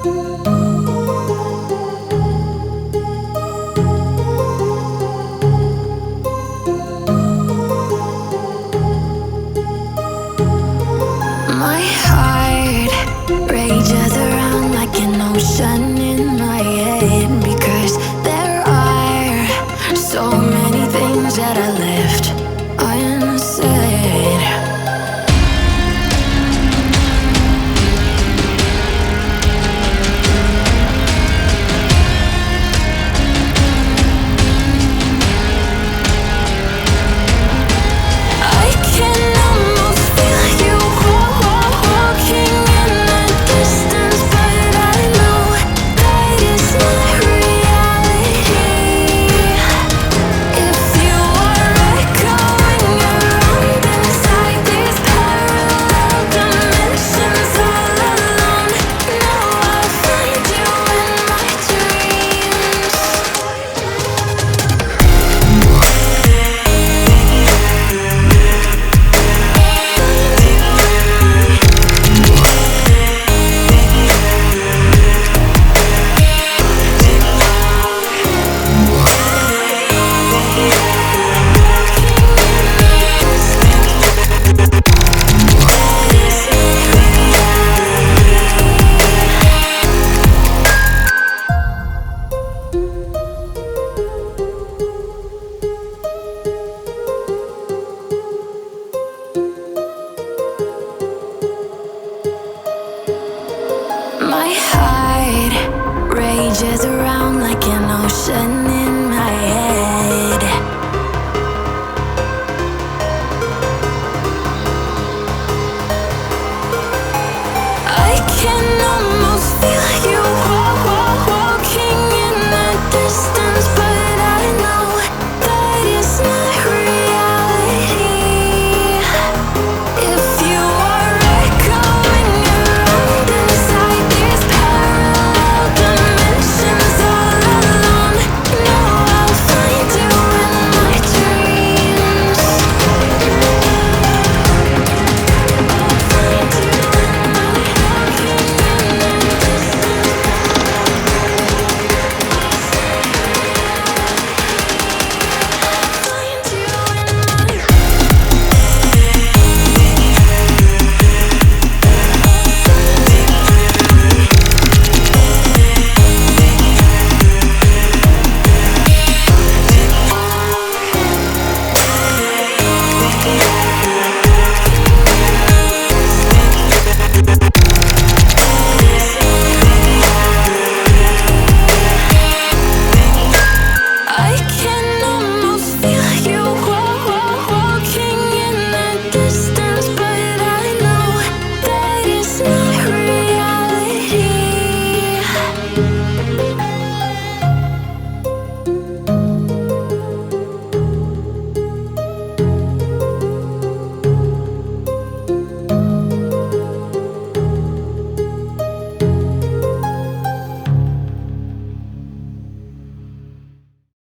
My heart rages around like an ocean in my head, because there are so many things that I left unsaid. I can almost feel you walking in the distance, but I know that it's not reality. If you are echoing around inside these parallel dimensions all alone, now I'll find you in my dreams. My heart rages around like an ocean in my head. I can almost feel you walking in the distance.